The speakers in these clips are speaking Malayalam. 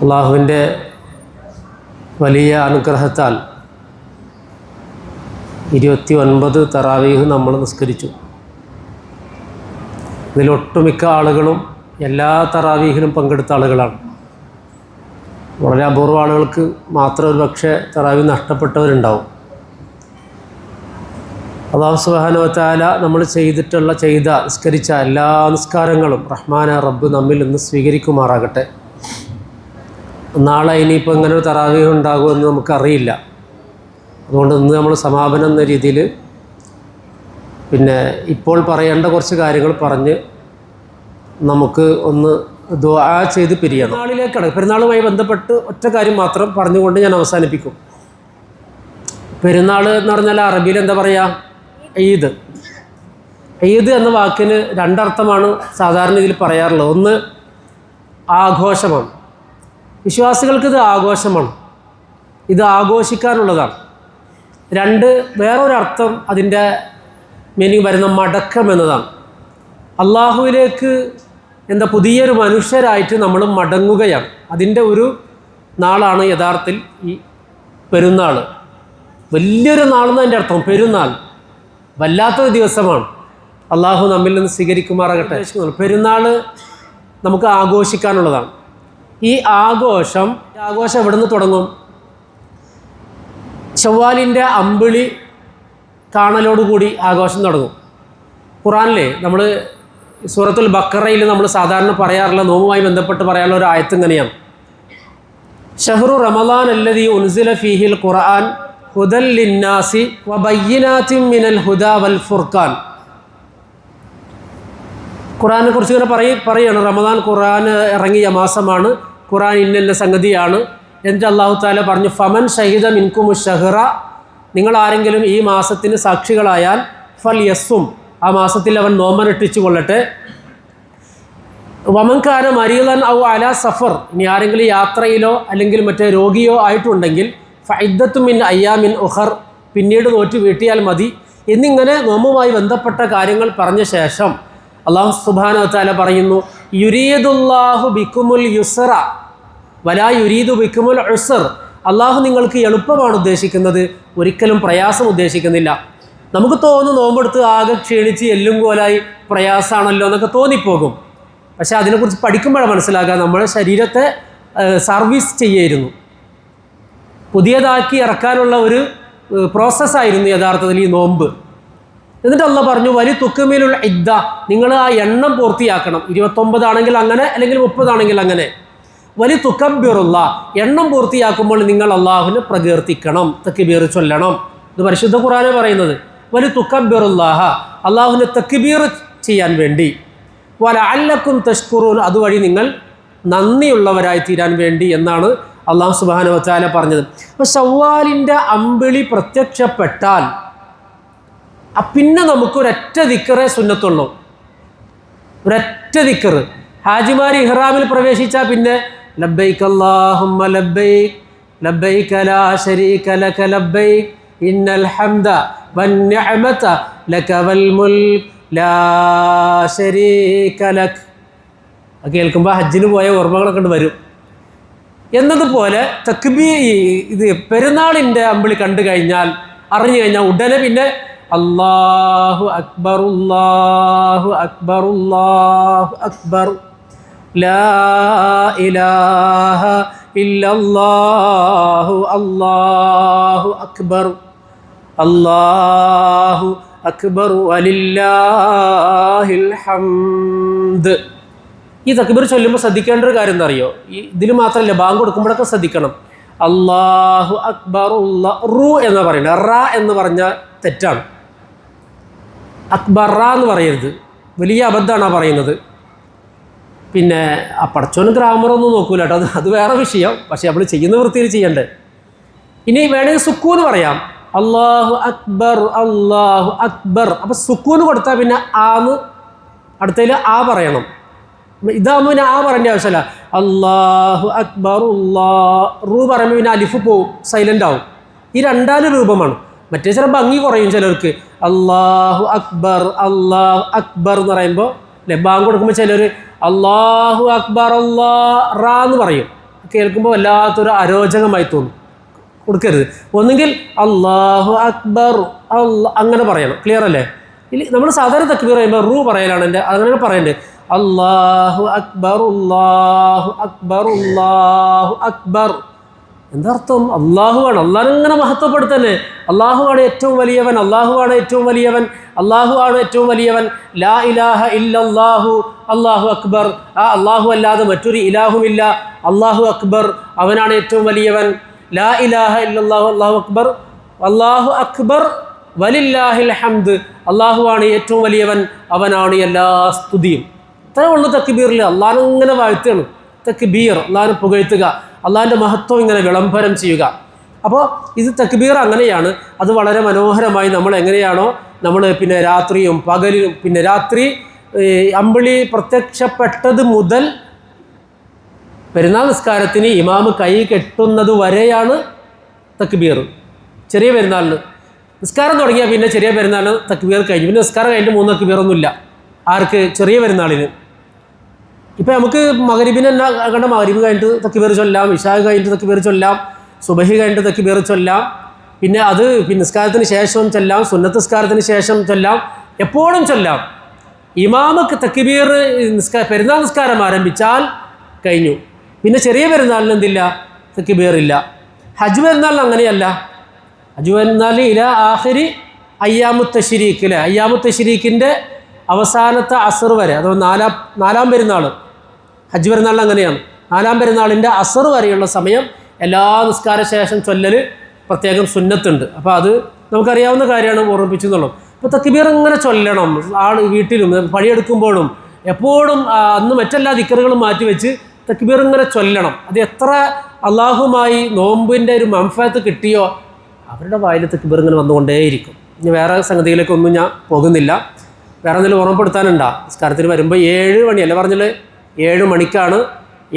അള്ളാഹുവിൻ്റെ വലിയ അനുഗ്രഹത്താൽ 29 തറാവീഹ് നമ്മൾ നിസ്കരിച്ചു. ഇതിലൊട്ടുമിക്ക ആളുകളും എല്ലാ തറാവീഹിലും പങ്കെടുത്ത ആളുകളാണ്. വളരെ അപൂർവ ആളുകൾക്ക് മാത്രം ഒരു പക്ഷേ തറാവീഹ് നഷ്ടപ്പെട്ടവരുണ്ടാവും. അല്ലാഹു സുബ്ഹാനഹു വ തആല നമ്മൾ നിസ്കരിച്ച എല്ലാ നിസ്കാരങ്ങളും റഹ്മാന റബ്ബ് നമ്മിൽ നിന്ന് സ്വീകരിക്കുമാറാകട്ടെ. നാളെ ഇനിയിപ്പോൾ ഇങ്ങനെ ഒരു തറാവീഹ് ഉണ്ടാകുമെന്ന് നമുക്കറിയില്ല. അതുകൊണ്ട് ഇന്ന് നമ്മൾ സമാപനം എന്ന രീതിയിൽ ഇപ്പോൾ പറയേണ്ട കുറച്ച് കാര്യങ്ങൾ പറഞ്ഞ് നമുക്ക് ഒന്ന് ദുആ ചെയ്ത് പിരിയണം. പെരുന്നാളിലേക്കാണ്. പെരുന്നാളുമായി ബന്ധപ്പെട്ട് ഒറ്റ കാര്യം മാത്രം പറഞ്ഞുകൊണ്ട് ഞാൻ അവസാനിപ്പിക്കും. പെരുന്നാൾ എന്ന് പറഞ്ഞാൽ അറബിയിൽ എന്താ പറയുക? ഈദ്. ഈദ് എന്ന വാക്കിന് രണ്ടർത്ഥമാണ് സാധാരണ ഇതിൽ പറയാറുള്ളത്. ഒന്ന്, ആഘോഷമാണ്. വിശ്വാസികൾക്ക് ഇത് ആഘോഷമാണ്, ഇത് ആഘോഷിക്കാനുള്ളതാണ്. രണ്ട്, വേറൊരർത്ഥം അതിൻ്റെ മീനിങ് വരുന്ന മടക്കം എന്നതാണ്. അള്ളാഹുവിലേക്ക് പുതിയൊരു മനുഷ്യരായിട്ട് നമ്മൾ മടങ്ങുകയാണ്. അതിൻ്റെ ഒരു നാളാണ് യഥാർത്ഥത്തിൽ ഈ പെരുന്നാൾ. വലിയൊരു നാളെന്ന് അതിൻ്റെ അർത്ഥം. പെരുന്നാൾ വല്ലാത്തൊരു ദിവസമാണ്. അള്ളാഹു നമ്മിൽ നിന്ന് സ്വീകരിക്കുമാറാകട്ടെ. പെരുന്നാൾ നമുക്ക് ആഘോഷിക്കാനുള്ളതാണ്. ഈ ആഘോഷം എവിടെ നിന്ന് തുടങ്ങും? ശവ്വാലിൻ്റെ അമ്പിളി കാണലോടുകൂടി ആഘോഷം തുടങ്ങും. ഖുർആനിലെ നമ്മൾ സൂറത്തുൽ ബഖറയിൽ നമ്മൾ സാധാരണ പറയാറുള്ള നോമ്പുമായി ബന്ധപ്പെട്ട് പറയാനുള്ള ഒരു ആയത്ത് ഇങ്ങനെയാണ്: ഷഹ്റു റമളാൻ അല്ലദീ ഉൻസില ഫീഹിൽ ഖുർആൻ ഹുദൽ ലിന്നാസി വബയ്യിനാത്തിൻ മിനൽ ഹുദാ വൽ ഫുർഖാൻ. ഖുർആനെ കുറിച്ച് ഇങ്ങനെ പറയുകയാണ്. റമദാൻ ഖുർആൻ ഇറങ്ങിയ മാസമാണ്, ഖുർആൻ ഇന്ന സംഗതിയാണ്. എന്നിട്ട് അല്ലാഹു തആല പറഞ്ഞു, ഫമൻ ഷഹിദ മിൻകുമു ഷഹ്റ, നിങ്ങൾ ആരെങ്കിലും ഈ മാസത്തിന് സാക്ഷികളായാൽ ഫൽ യസ്സും, ആ മാസത്തിൽ അവൻ നോമ്പനുഷ്ഠിച്ചു കൊള്ളട്ടെ. വമൻ കാന മരീളൻ ഔ അലാ സഫർ, ഇനി ആരെങ്കിലും യാത്രയിലോ അല്ലെങ്കിൽ മറ്റേ രോഗിയോ ആയിട്ടുണ്ടെങ്കിൽ ഫഇദ്ദത്തും മിൻ അയ്യാമിൻ ഉഖർ, പിന്നീട് നോറ്റ് വീട്ടിയാൽ മതി. എന്നിങ്ങനെ നോമ്പുമായി ബന്ധപ്പെട്ട കാര്യങ്ങൾ പറഞ്ഞ ശേഷം അല്ലാഹു സുബ്ഹാനഹു വ തആല പറയുന്നു, യുരീദുല്ലാഹു ബിക്കുമുൽ യുസ്റ വലാ യുരീദു ബിക്കുമുൽ ഉസ്ർ. അള്ളാഹു നിങ്ങൾക്ക് എളുപ്പമാണ് ഉദ്ദേശിക്കുന്നത്, ഒരിക്കലും പ്രയാസം ഉദ്ദേശിക്കുന്നില്ല. നമുക്ക് തോന്നുന്നു നോമ്പെടുത്ത് ആകെ ക്ഷീണിച്ച് എല്ലും കോലായി പ്രയാസമാണല്ലോ എന്നൊക്കെ തോന്നിപ്പോകും. പക്ഷേ അതിനെക്കുറിച്ച് പഠിക്കുമ്പോഴാണ് മനസ്സിലാക്കുക, നമ്മുടെ ശരീരത്തെ സർവീസ് ചെയ്യായിരുന്നു, പുതിയതാക്കി ഇറക്കാനുള്ള ഒരു പ്രോസസ്സായിരുന്നു യഥാർത്ഥത്തിൽ ഈ നോമ്പ്. എന്നിട്ട് അള്ളാഹ് പറഞ്ഞു, വലി തുക്മിലുൽ ഇദ്ദ, നിങ്ങൾ ആ എണ്ണം പൂർത്തിയാക്കണം. 29 ആണെങ്കിൽ അങ്ങനെ, അല്ലെങ്കിൽ 30 ആണെങ്കിൽ അങ്ങനെ. വലി തുക്കബ്ബിറുള്ള, എണ്ണം പൂർത്തിയാക്കുമ്പോൾ നിങ്ങൾ അള്ളാഹുവിനെ പ്രകീർത്തിക്കണം, തക്ബീർ ചൊല്ലണം. ഇത് പരിശുദ്ധ ഖുർആനെ പറയുന്നത്. വലി തുക്കബ്ബിറുല്ലാഹ, അള്ളാഹുവിനെ തക്ബീർ ചെയ്യാൻ വേണ്ടി. വലഅല്ലക്കും തഷ്കുറൂൻ, അതുവഴി നിങ്ങൾ നന്ദിയുള്ളവരായി തീരാൻ വേണ്ടി എന്നാണ് അള്ളാഹു സുബ്ഹാനഹു വ തആല പറഞ്ഞത്. അപ്പോൾ ശവ്വാലിൻ്റെ അമ്പിളി പ്രത്യക്ഷപ്പെട്ടാൽ പിന്നെ നമുക്കൊരൊറ്റ ദിക്റേ സുന്നത്തുള്ളൂ, ഒരൊറ്റ ദിക്ർ. ഹാജിമാർ ഇഹ്റാമിൽ പ്രവേശിച്ചാൽ പിന്നെ ലബ്ബൈക് അല്ലാഹുമ്മ ലബ്ബൈക് ലബ്ബൈക ലാ ശരീക ലക ലബ്ബൈക് ഇന്നൽ ഹംദ വന്നിഅമത ലക വൽ മുൽക് ലാ ശരീക ലക്. കേൾക്കുമ്പോൾ ഹജ്ജിന് പോയ ഓർമ്മകളൊക്കെ വരും. എന്നതുപോലെ ഇത് പെരുന്നാളിൻ്റെ അമ്പിളി കണ്ടു കഴിഞ്ഞാൽ, അറിഞ്ഞു കഴിഞ്ഞാൽ ഉടനെ പിന്നെ അല്ലാഹു അക്ബർ അല്ലാഹു അക്ബർ അല്ലാഹു അക്ബർ ലാ ഇലാഹ ഇല്ലല്ലാഹു അല്ലാഹു അക്ബർ അല്ലാഹു അക്ബർ വലില്ലാഹിൽ ഹംദ്. ഈ തക്ബീർ ചൊല്ലുമ്പോൾ ശ്രദ്ധിക്കേണ്ട ഒരു കാര്യം എന്താ അറിയോ? ഇതിൽ മാത്രമല്ല, ബാങ്ക് കൊടുക്കുമ്പോഴൊക്കെ ശ്രദ്ധിക്കണം. അല്ലാഹു അക്ബർ റു എന്ന് പറയുന്നത്, റ എന്ന് പറഞ്ഞാൽ തെറ്റാണ്. അക്ബറ എന്ന് പറയരുത്, വലിയ അബദ്ധമാണ് പറയുന്നത്. പിന്നെ ആ പടച്ചോന് ഗ്രാമറൊന്നും നോക്കൂല കേട്ടോ, അത് വേറെ വിഷയം. പക്ഷേ നമ്മൾ ചെയ്യുന്ന വൃത്തിയിൽ ചെയ്യണ്ടേ. ഇനി വേണമെങ്കിൽ സുക്കൂന് പറയാം, അല്ലാഹു അക്ബർ അല്ലാഹു അക്ബർ. അപ്പോൾ സുക്കൂന് കൊടുത്താൽ പിന്നെ ആന്ന് അടുത്തതിൽ ആ പറയണം. ഇതാകുമ്പോൾ പിന്നെ ആ പറയേണ്ട ആവശ്യമില്ല. അല്ലാഹു അക്ബർ റൂ പറയുമ്പോൾ പിന്നെ അലിഫ് പോവും, സൈലൻ്റ് ആവും. ഈ രണ്ടാല് രൂപമാണ്. മറ്റേ ചില ഭംഗി കുറയും ചിലർക്ക്. അല്ലാഹു അക്ബർ എന്ന് പറയുമ്പോൾ ബാങ്ക് കൊടുക്കുമ്പോൾ ചിലർ അല്ലാഹു അക്ബർ റാ എന്ന് പറയും. കേൾക്കുമ്പോൾ വല്ലാത്തൊരു അരോചകമായി തോന്നും. കൊടുക്കരുത്. ഒന്നുകിൽ അല്ലാഹു അക്ബർ അങ്ങനെ പറയണം. ക്ലിയർ അല്ലേ? ഇല്ല, നമ്മൾ സാധാരണ തക്ബീർ പറയുമ്പോൾ റൂ പറയലാണ് അങ്ങനെ പറയണ്ടേ. അല്ലാഹു അക്ബർ അല്ലാഹു അക്ബർ അല്ലാഹു അക്ബർ. എന്താർത്ഥം? അള്ളാഹുവാണ്. അള്ളാഹിനെ മഹത്വപ്പെടുത്തന്നെ. അള്ളാഹുവാണ് ഏറ്റവും വലിയവൻ, അള്ളാഹുവാണ് ഏറ്റവും വലിയവൻ, അള്ളാഹുവാണ് ഏറ്റവും വലിയവൻ. ലാ ഇലാഹ ഇല്ലല്ലാഹു അല്ലാഹു അക്ബർ. ആ അള്ളാഹു അല്ലാതെ മറ്റൊരു ഇലാഹുമില്ല. അള്ളാഹു അക്ബർ, അവനാണ് ഏറ്റവും വലിയവൻ. ലാ ഇലാഹ ഇല്ലല്ലാഹു അല്ലാഹു അക്ബർ, അല്ലാഹു അക്ബർ വലില്ലാഹിൽ ഹംദ്. അള്ളാഹുവാണ് ഏറ്റവും വലിയവൻ, അവനാണ് എല്ലാ സ്തുതിയും. ഇത്രയേ ഉള്ളൂ തക്ബീറിൽ. അള്ളാഹിനെ ഇങ്ങനെ വാഴ്ത്തുകയാണ്. തക്ബീർ, അള്ളാഹിനെ പുകഴ്ത്തുക, അള്ളാഹിൻ്റെ മഹത്വം ഇങ്ങനെ വിളംബരം ചെയ്യുക. അപ്പോൾ ഇത് തക്ബീർ അങ്ങനെയാണ്. അത് വളരെ മനോഹരമായി നമ്മൾ എങ്ങനെയാണോ നമ്മൾ പിന്നെ രാത്രിയും പകലും, പിന്നെ രാത്രി അമ്പിളി പ്രത്യക്ഷപ്പെട്ടത് മുതൽ പെരുന്നാൾ നിസ്കാരത്തിന് ഇമാമ് കൈ കെട്ടുന്നത് വരെയാണ് തക്ബീർ. ചെറിയ പെരുന്നാളിന് നിസ്കാരം തുടങ്ങിയാൽ പിന്നെ ചെറിയ പെരുന്നാളിന് തക്ബീർ കഴിഞ്ഞു. പിന്നെ നിസ്കാരം കഴിഞ്ഞിട്ട് 3 തക്ബീറൊന്നുമില്ല. ആർക്ക്? ചെറിയ പെരുന്നാളിന്. ഇപ്പം നമുക്ക് മഗ്‌രിബിന് തന്നെ കണ്ട മഗ്‌രിബ് കഴിഞ്ഞിട്ട് തക്ബീർ ചൊല്ലാം, ഇശാ കഴിഞ്ഞിട്ട് തക്ബീർ ചൊല്ലാം, സുബഹി കഴിഞ്ഞിട്ട് തക്ബീർ ചൊല്ലാം, പിന്നെ അത് പിന്നെ നിസ്കാരത്തിന് ശേഷം ചൊല്ലാം, സുന്നത്ത് നിസ്കാരത്തിന് ശേഷം ചൊല്ലാം, എപ്പോഴും ചൊല്ലാം. ഇമാമക്ക് തക്ബീർ പെരുന്നാൾ നിസ്കാരം ആരംഭിച്ചാൽ കഴിഞ്ഞു. പിന്നെ ചെറിയ പെരുന്നാളിന് എന്തില്ല? തക്ബീർ ഇല്ല. ഹജ്ജ് പെരുന്നാളിന് അങ്ങനെയല്ല. ഹജ്ജ് പെരുന്നാൾ ഇല ആഖിരി അയ്യാമു തശ്രീഖ് അല്ലേ, അയ്യാമു തശ്രീഖിൻ്റെ അവസാനത്തെ അസർ വരെ, അഥവാ നാലാം പെരുന്നാൾ. ഹജ്ജ് പെരുന്നാളിന് അങ്ങനെയാണ്. 4-ാം പെരുന്നാളിൻ്റെ അസർ വരെയുള്ള സമയം എല്ലാ നിസ്കാര ശേഷം ചൊല്ലൽ പ്രത്യേകം സുന്നത്തുണ്ട്. അപ്പോൾ അത് നമുക്കറിയാവുന്ന കാര്യമാണ്, ഓർമ്മിപ്പിച്ചു എന്നുള്ളൂ. അപ്പോൾ തക്ബീർ ഇങ്ങനെ ചൊല്ലണം. വീട്ടിലും പണിയെടുക്കുമ്പോഴും എപ്പോഴും അന്ന് മറ്റെല്ലാ ദിക്റുകളും മാറ്റിവെച്ച് തക്ബീർ ഇങ്ങനെ ചൊല്ലണം. അത് എത്ര അള്ളാഹുമായി നോമ്പിൻ്റെ ഒരു മംഫഅത്ത് കിട്ടിയോ അവരുടെ വായിൽ തക്ബീർ ഇങ്ങനെ വന്നുകൊണ്ടേയിരിക്കും. ഇനി വേറെ സംഗതിയിലേക്കൊന്നും ഞാൻ പോകുന്നില്ല. വേറെ എന്തെങ്കിലും ഓർമ്മപ്പെടുത്താനുണ്ടോ? നിസ്കാരത്തിന് വരുമ്പോൾ 7 മണിയല്ലേ പറഞ്ഞത്? 7 മണിക്കാണ്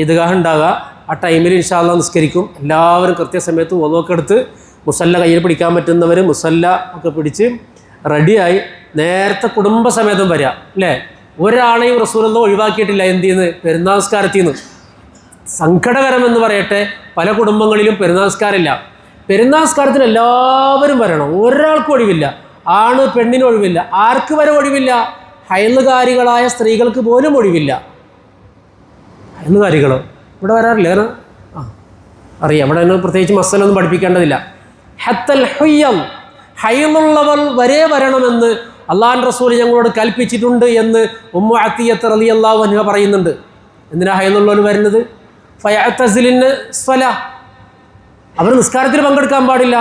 ഈദ്ഗാഹ് ഉണ്ടാകുക. ആ ടൈമിൽ ഇൻഷാ അല്ലാഹ് നിസ്കരിക്കും. എല്ലാവരും കൃത്യസമയത്ത് വളുവൊക്കെ എടുത്ത് മുസല്ല കയ്യിൽ പിടിക്കാൻ പറ്റുന്നവർ മുസല്ല ഒക്കെ പിടിച്ച് റെഡിയായി നേരത്തെ കുടുംബസമേതം വരിക അല്ലേ. ഒരാളെയും റസൂലൊന്നും ഒഴിവാക്കിയിട്ടില്ല എന്ത് ചെയ്യുന്നത്? പെരുന്നാൾ നിസ്കാരത്തിൽ നിന്ന്. സങ്കടകരമെന്ന് പറയട്ടെ, പല കുടുംബങ്ങളിലും പെരുന്നാൾ നിസ്കാരമില്ല. പെരുന്നാൾ നിസ്കാരത്തിന് എല്ലാവരും വരണം, ഒരാൾക്കും ഒഴിവില്ല. ആണ് പെണ്ണിന് ഒഴിവില്ല, ആർക്ക് വരെ ഒഴിവില്ല? ഹൈലുകാരികളായ സ്ത്രീകൾക്ക് പോലും ഒഴിവില്ല. ഹൈലുകാരികൾ ഇവിടെ വരാറില്ല. കാരണം അറിയാം, ഇവിടെ പ്രത്യേകിച്ച് മസലൊന്നും പഠിപ്പിക്കേണ്ടതില്ല. ഹത്തൽ ഹുയ്യം, ഹൈലുള്ളവർ വരെ വരണമെന്ന് അള്ളാഹുവിൻ്റെ റസൂൽ ഞങ്ങളോട് കൽപ്പിച്ചിട്ടുണ്ട് എന്ന് ഉമ്മു അത്തിയത്ത് റളിയല്ലാഹു അൻഹ പറയുന്നുണ്ട്. എന്തിനാ ഹൈലുള്ളവർ വരുന്നത്? ഫയഅ്തസിലിന് സ്വലാ, അവർ നിസ്കാരത്തിൽ പങ്കെടുക്കാൻ പാടില്ല.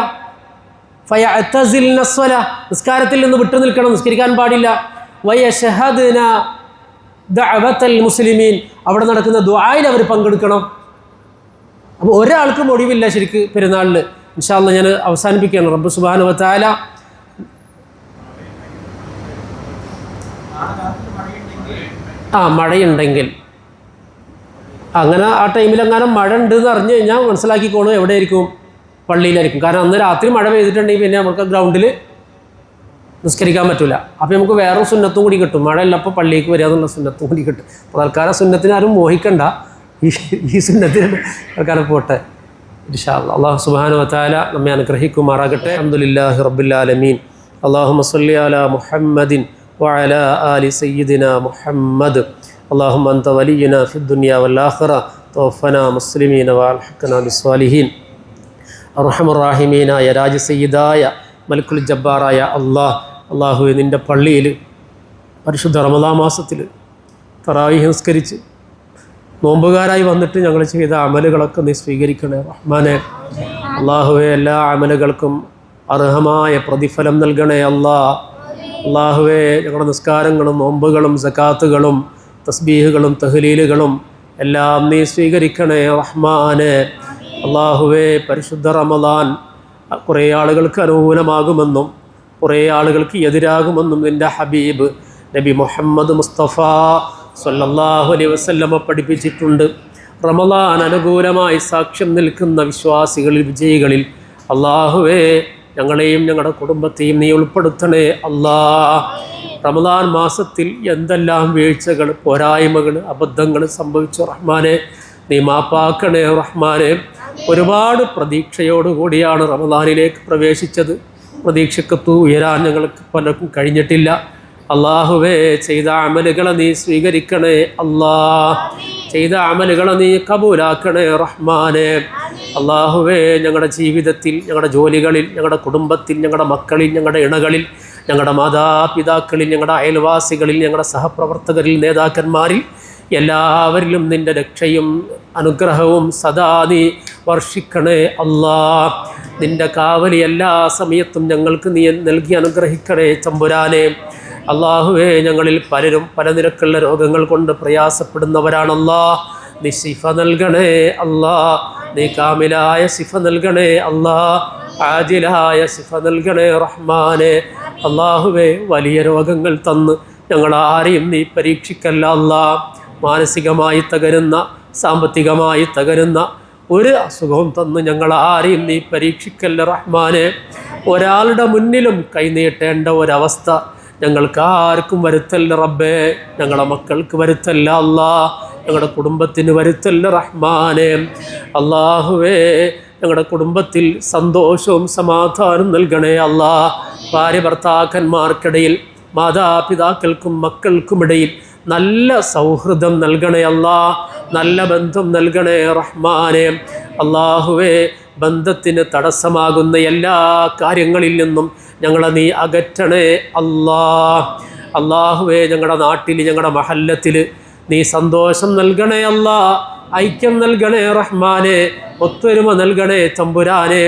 ഫയഅ്തസിലിന സ്വലാ, നിസ്കാരത്തിൽ നിന്ന് വിട്ടു നിൽക്കണം, നിസ്കരിക്കാൻ പാടില്ല. വയശഹദ്ന ദഅവത്തൽ മുസ്ലിമീൻ, അവിടെ നടക്കുന്ന ദുആയിൽ അവർ പങ്കെടുക്കണം. അപ്പോൾ ഒരാൾക്കും ഒഴിവില്ല ശരിക്ക് പെരുന്നാളിൽ. ഇൻഷാ അല്ലാഹ് ഞാൻ അവസാനിപ്പിക്കുകയാണ്. റബ്ബ് സുബ്ഹാനഹു വ തആല മഴയുണ്ടെങ്കിൽ അങ്ങനെ ആ ടൈമിലെങ്ങാനും മഴ ഉണ്ടെന്ന് അറിഞ്ഞു കഴിഞ്ഞാൽ മനസ്സിലാക്കിക്കോളൂ എവിടെയായിരിക്കും? പള്ളിയിലായിരിക്കും. കാരണം അന്ന് രാത്രി മഴ പെയ്തിട്ടുണ്ടെങ്കിൽ പിന്നെ നമുക്ക് ഗ്രൗണ്ടിൽ നിസ്കരിക്കാൻ പറ്റില്ല. അപ്പോൾ നമുക്ക് വേറെ സുന്നത്തും കൂടി കിട്ടും. മഴയുള്ളപ്പോൾ പള്ളിക്ക് വരിക എന്നുള്ള സുന്നത്തും കൂടി കിട്ടും. അപ്പോൾ തൽക്കാലം സുന്നത്തിന് ആരും മോഹിക്കണ്ട, ഈ സുന്നത്തിന് തൽക്കാലം പോട്ടെ. ഇൻഷാ അല്ലാഹ്. അല്ലാഹു സുബ്ഹാനഹു വ തആല നമ്മെ അനുഗ്രഹിക്കുമാറാകട്ടെ. അൽഹംദുലില്ലാഹി റബ്ബിൽ ആലമീൻ. അല്ലാഹുമ്മ സ്വല്ലി അലാ മുഹമ്മദിൻ വഅലാ ആലി സയ്യിദിനാ മുഹമ്മദ്. അല്ലാഹുമ്മ അൻത വലിയ്യുനാ ഫിദ്ദുനിയാ വൽ ആഖിറ തവഫനാ മുസ്ലിമീന വഅൽഹിഖ്നാ ബിസ്സാലിഹീൻ. അർഹമർ റഹീമീനായ രാജസയ്യിദായ മൽക്കുൽ ജബ്ബാറായ അള്ളാഹുവെ, നിൻ്റെ പള്ളിയിൽ പരിശുദ്ധ റമദാൻ മാസത്തിൽ തറാവീഹ് നിസ്കരിച്ച് നോമ്പുകാരായി വന്നിട്ട് ഞങ്ങൾ ചെയ്ത അമലുകളൊക്കെ നീ സ്വീകരിക്കണേ റഹ്മാനെ. അള്ളാഹുവെ, എല്ലാ അമലുകൾക്കും അർഹമായ പ്രതിഫലം നൽകണേ അള്ളാഹുവെ, ഞങ്ങളുടെ നിസ്കാരങ്ങളും നോമ്പുകളും സകാത്തുകളും തസ്ബീഹുകളും തഹ്ലീലുകളും എല്ലാം നീ സ്വീകരിക്കണേ റഹ്മാനെ. അള്ളാഹുവെ, പരിശുദ്ധ റമദാൻ കുറേ ആളുകൾക്ക് അനുകൂലമാകുമെന്നും കുറേ ആളുകൾക്ക് എതിരാകുമെന്നും നിൻ്റെ ഹബീബ് നബി മുഹമ്മദ് മുസ്തഫ സ്വല്ലല്ലാഹു അലൈഹി വസല്ലമ പഠിപ്പിച്ചിട്ടുണ്ട്. റമദാൻ അനുകൂലമായി സാക്ഷ്യം നിൽക്കുന്ന വിശ്വാസികളിൽ, വിജയികളിൽ അള്ളാഹുവേ ഞങ്ങളെയും ഞങ്ങളുടെ കുടുംബത്തെയും നീ ഉൾപ്പെടുത്തണേ റമദാൻ മാസത്തിൽ എന്തെല്ലാം വീഴ്ചകൾ, പോരായ്മകൾ, അബദ്ധങ്ങൾ സംഭവിച്ചു റഹ്മാനെ, നീ മാപ്പാക്കണേ റഹ്മാനെ. ഒരുപാട് പ്രതീക്ഷയോടുകൂടിയാണ് റമദാനിലേക്ക് പ്രവേശിച്ചത്. പ്രതീക്ഷക്കത്തു ഉയരാൻ ഞങ്ങൾക്ക് പലർക്കും കഴിഞ്ഞിട്ടില്ല. അള്ളാഹുവേ, ചെയ്ത അമലുകളെ നീ സ്വീകരിക്കണേ അല്ലാ. ചെയ്ത അമലുകളെ നീ കബൂലാക്കണേ റഹ്മാനെ. അള്ളാഹുവേ, ഞങ്ങളുടെ ജീവിതത്തിൽ, ഞങ്ങളുടെ ജോലികളിൽ, ഞങ്ങളുടെ കുടുംബത്തിൽ, ഞങ്ങളുടെ മക്കളിൽ, ഞങ്ങളുടെ ഇണകളിൽ, ഞങ്ങളുടെ മാതാപിതാക്കളിൽ, ഞങ്ങളുടെ അയൽവാസികളിൽ, ഞങ്ങളുടെ സഹപ്രവർത്തകരിൽ, നേതാക്കന്മാരിൽ എല്ലാവരിലും നിൻ്റെ രക്ഷയും അനുഗ്രഹവും സദാ നീ വർഷിക്കണേ അല്ലാ. നിൻ്റെ കാവലി എല്ലാ സമയത്തും ഞങ്ങൾക്ക് നീ നൽകി അനുഗ്രഹിക്കണേ തമ്പുരാനെ. അള്ളാഹുവേ, ഞങ്ങളിൽ പലരും പല നിരക്കുള്ള രോഗങ്ങൾ കൊണ്ട് പ്രയാസപ്പെടുന്നവരാണല്ലാ. നീ ശിഫ നൽകണേ അല്ലാ. നീ കാമിലായ ശിഫ നൽകണേ അല്ലാ. ആജിലായ ശിഫ നൽകണേ റഹ്മാനെ. അള്ളാഹുവേ, വലിയ രോഗങ്ങൾ തന്ന് ഞങ്ങളാരെയും നീ പരീക്ഷിക്കല്ല അല്ലാ. മാനസികമായി തകരുന്ന, സാമ്പത്തികമായി തകരുന്ന ഒരു അസുഖവും തന്ന് ഞങ്ങളാരെയും നീ പരീക്ഷിക്കല്ല റഹ്മാനെ. ഒരാളുടെ മുന്നിലും കൈനീട്ടേണ്ട ഒരവസ്ഥ ഞങ്ങൾക്കാർക്കും വരുത്തല്ല റബ്ബേ. ഞങ്ങളുടെ മക്കൾക്ക് വരുത്തല്ല അല്ലാ. ഞങ്ങളുടെ കുടുംബത്തിന് വരുത്തല്ല റഹ്മാനെ. അള്ളാഹുവേ, ഞങ്ങളുടെ കുടുംബത്തിൽ സന്തോഷവും സമാധാനവും നൽകണേ അല്ലാ. ഭാര്യ ഭർത്താക്കന്മാർക്കിടയിൽ, മാതാപിതാക്കൾക്കും മക്കൾക്കുമിടയിൽ നല്ല സൗഹൃദം നൽകണേ അല്ലാ. നല്ല ബന്ധം നൽകണേ റഹ്മാനെ. അള്ളാഹുവേ, ബന്ധത്തിന് തടസ്സമാകുന്ന എല്ലാ കാര്യങ്ങളിൽ നിന്നും ഞങ്ങളെ നീ അകറ്റണേ അല്ലാ. അള്ളാഹുവേ, ഞങ്ങളുടെ നാട്ടിൽ, ഞങ്ങളുടെ മഹല്ലത്തിൽ നീ സന്തോഷം നൽകണേ അല്ലാ. ഐക്യം നൽകണേ റഹ്മാനെ. ഒത്തൊരുമ നൽകണേ തമ്പുരാനെ.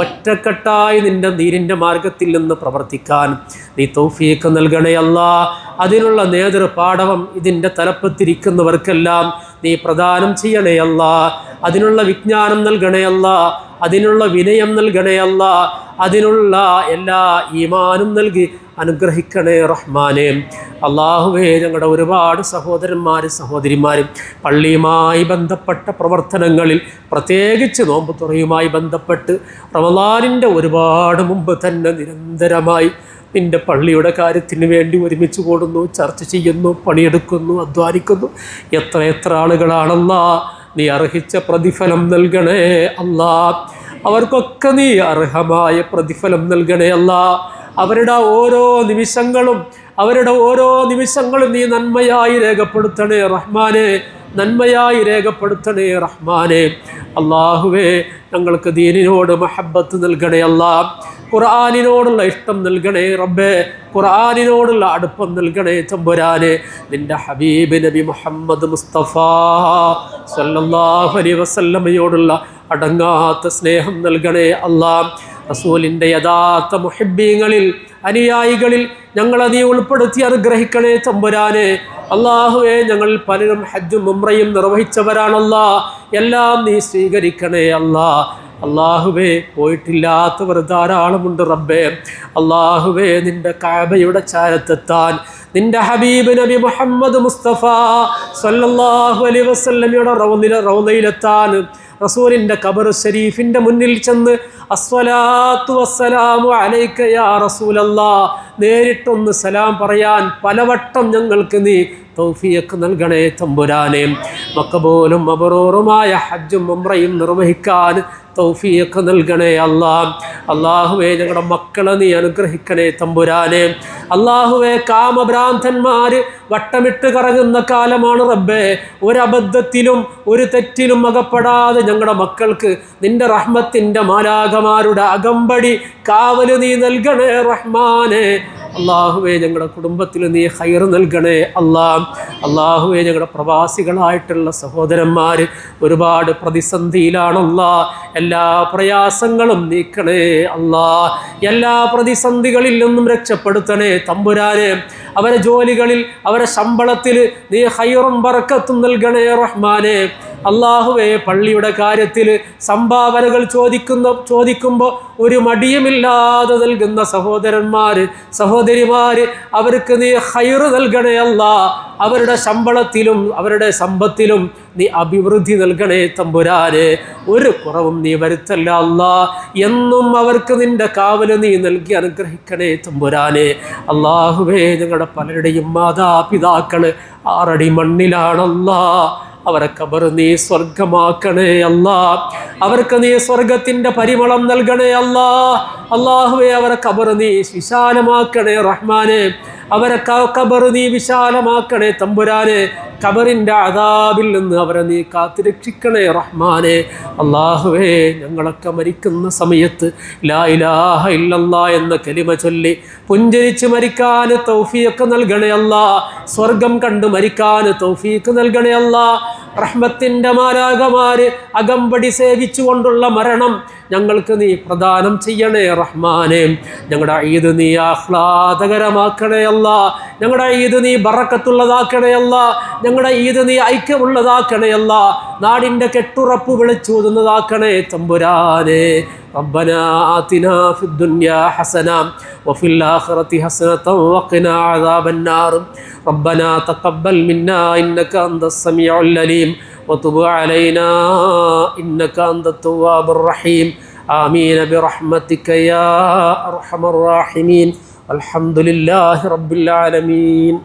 ഒറ്റക്കെട്ടായി നിൻ്റെ നീരിൻ്റെ മാർഗത്തിൽ നിന്ന് പ്രവർത്തിക്കാൻ നീ തൗഫീഖ് നൽകണേ അല്ലാ. അതിനുള്ള നേതൃപാടവം ഇതിൻ്റെ തലപ്പത്തിരിക്കുന്നവർക്കെല്ലാം നീ പ്രദാനം ചെയ്യണേ അല്ലാ. അതിനുള്ള വിജ്ഞാനം നൽകണേ അല്ലാ. അതിനുള്ള വിനയം നൽകണേ അല്ലാ. അതിനുള്ള എല്ലാ ഈമാനും നൽകി അനുഗ്രഹിക്കണേ റഹ്മാനെ. അള്ളാഹുവേ, ഞങ്ങളുടെ ഒരുപാട് സഹോദരന്മാരും സഹോദരിമാരും പള്ളിയുമായി ബന്ധപ്പെട്ട പ്രവർത്തനങ്ങളിൽ, പ്രത്യേകിച്ച് നോമ്പ് തുറയുമായി ബന്ധപ്പെട്ട് റമളാനിൻ്റെ ഒരുപാട് മുമ്പ് തന്നെ നിരന്തരമായി നിൻ്റെ പള്ളിയുടെ കാര്യത്തിന് വേണ്ടി ഒരുമിച്ച് കൂടുന്നു, ചർച്ച ചെയ്യുന്നു, പണിയെടുക്കുന്നു, അധ്വാനിക്കുന്നു. എത്ര ആളുകളാണല്ലാ. നീ അർഹിച്ച പ്രതിഫലം നൽകണേ അല്ലാ. അവർക്കൊക്കെ നീ അർഹമായ പ്രതിഫലം നൽകണേ അല്ലാ. അവരുടെ ഓരോ നിമിഷങ്ങളും നീ നന്മയായി രേഖപ്പെടുത്തണേ റഹ്മാനെ. നന്മയായി രേഖപ്പെടുത്തണേ റഹ്മാനെ. അള്ളാഹുവേ, ഞങ്ങൾക്ക് ദീനിനോട് മഹബ്ബത്ത് നൽകണേ അല്ലാ. ഖുർആനിനോടുള്ള ഇഷ്ടം നൽകണേ റബ്ബേ. ഖുർആനിനോടുള്ള അടുപ്പം നൽകണേ തമ്പുരാനെ. നിൻ്റെ ഹബീബ് നബി മുഹമ്മദ് മുസ്തഫ സല്ലല്ലാഹു അലൈഹി വസല്ലമയോടുള്ള അടങ്ങാത്ത സ്നേഹം നൽകണേ അല്ലാ. റസൂലിൻ്റെ യഥാർത്ഥ മുഹിബ്ബീങ്ങളിൽ, അനുയായികളിൽ ഞങ്ങളെ നീ ഉൾപ്പെടുത്തി അനുഗ്രഹിക്കണേ തമ്പുരാനെ. അള്ളാഹുവേ, ഞങ്ങൾ പലരും ഹജ്ജും ഉംറയും നിർവഹിച്ചവരാണല്ലാ. എല്ലാം നീ സ്വീകരിക്കണേ അല്ലാ. അള്ളാഹുവേ, പോയിട്ടില്ലാത്തവർ ധാരാളമുണ്ട് റബ്ബേ. അള്ളാഹുവേ, നിൻ്റെ കഅബയുടെ ചാരത്തെത്താൻ, നിൻ്റെ ഹബീബ് നബി മുഹമ്മദ് മുസ്തഫ സല്ലല്ലാഹു അലൈഹി വസല്ലമയുടെ റൗളയിലെത്താൻ, റസൂലിൻ്റെ ഖബർ ഷരീഫിൻ്റെ മുന്നിൽ ചെന്ന് അസ്സലാത്തു വസ്സലാമു അലൈക യാ റസൂലല്ലാഹ് നേരിട്ടൊന്ന് സലാം പറയാൻ പലവട്ടം ഞങ്ങൾക്ക് നീ തൗഫീഖ് നൽകണേ തമ്പുരാനെ. മഖബൂലും മബ്റൂറുമായ ഹജ്ജും ഉംറയും നിർവഹിക്കാൻ തൗഫീഖ് നൽകണേ അല്ലാ. അള്ളാഹുവേ, ഞങ്ങളുടെ മക്കളെ നീ അനുഗ്രഹിക്കണേ തമ്പുരാനെ. അള്ളാഹുവേ, കാമഭ്രാന്തന്മാർ വട്ടമിട്ട് കറങ്ങുന്ന കാലമാണ് റബ്ബേ. ഒരബദ്ധത്തിലും ഒരു തെറ്റിലും അകപ്പെടാതെ ഞങ്ങളുടെ മക്കൾക്ക് നിൻ്റെ റഹ്മത്തിൻ്റെ മാലാഖമാരുടെ അകമ്പടി കാവല് നീ നൽകണേ റഹ്മാനെ. അള്ളാഹുവേ, ഞങ്ങളുടെ കുടുംബത്തിൽ നീ ഖൈർ നൽകണേ അല്ലാ. അള്ളാഹുവേ, ഞങ്ങളുടെ പ്രവാസികളായിട്ടുള്ള സഹോദരന്മാർ ഒരുപാട് പ്രതിസന്ധിയിലാണല്ലാ. എല്ലാ പ്രയാസങ്ങളും നീക്കണേ അല്ലാ. എല്ലാ പ്രതിസന്ധികളിൽ നിന്നും രക്ഷപ്പെടുത്തണേ തമ്പുരാനെ. അവരെ ജോലികളിൽ, അവരെ ശമ്പളത്തിൽ നീ ഖൈറും ബറക്കത്തും നൽകണേ റഹ്മാനെ. അള്ളാഹുവേ, പള്ളിയുടെ കാര്യത്തിൽ സംഭാവനകൾ ചോദിക്കുമ്പോൾ ഒരു മടിയുമില്ലാതെ നൽകുന്ന സഹോദരിമാർ അവർക്ക് നീ ഖൈർ നൽകണേ അല്ലാ. അവരുടെ ശമ്പളത്തിലും അവരുടെ സമ്പത്തിലും നീ അഭിവൃദ്ധി നൽകണേ തമ്പുരാനെ. ഒരു കുറവും നീ വരുത്തല്ല അല്ലാ. എന്നും അവർക്ക് നിൻ്റെ കാവല് നീ നൽകി അനുഗ്രഹിക്കണേ തമ്പുരാനെ. അള്ളാഹുവേ, ഞങ്ങളുടെ പലരുടെയും മാതാപിതാക്കൾ 6 അടി മണ്ണിലാണല്ലാ. അവരെ ഖബർ നീ സ്വർഗമാക്കണേ അല്ലാ. അവർക്ക് നീ സ്വർഗത്തിന്റെ പരിമളം നൽകണേ അല്ലാ. അല്ലാഹുവേ, അവരെ ഖബർ നീ വിശാലമാക്കണേ റഹ്മാനെ. അവരെ ഖബർ നീ വിശാലമാക്കണേ തമ്പുരാനെ. ഖബറിന്റെ അദാബിൽ നിന്ന് അവരെ നീ കാത്തുരക്ഷിക്കണേ റഹ്മാനെ. അല്ലാഹുവേ, ഞങ്ങളൊക്കെ മരിക്കുന്ന സമയത്ത് ലാ ഇലാഹ ഇല്ലല്ലാ എന്ന കലിമ ചൊല്ലി പുഞ്ചരിച്ച് മരിക്കാൻ തൗഫീഖ് നൽകണേ അല്ലാ. സ്വർഗം കണ്ട് മരിക്കാൻ തൗഫീഖ് നൽകണേ അല്ലാ. റഹ്മത്തിന്റെ മാലാഖമാര് അകമ്പടി സേവിച്ചുകൊണ്ടുള്ള മരണം ഞങ്ങൾക്ക് നീ പ്രദാനം ചെയ്യണേ റഹ്മാനെ. ഞങ്ങളുടെ ഈദ് നീ ആഹ്ലാദകരമാക്കണേ അല്ലാ. ഞങ്ങളുടെ ഈദ് നീ ബറക്കത്തുള്ളതാക്കണേ അല്ലാ. ഞങ്ങളുടെ ഈദ് നീ ഐക്യമുള്ളതാക്കണേ അല്ലാ. നാടിൻ്റെ കെട്ടുറപ്പ് വിളിച്ചോതുന്നതാക്കണേ തമ്പുരാനെ. ربنا آتنا في الدنيا حسنة وفي الآخرة حسنة وقنا عذاب النار. ربنا تقبل منا إنك أنت السميع العليم وتب علينا إنك أنت التواب الرحيم. آمين برحمتك يا أرحم الراحمين. الحمد لله رب العالمين.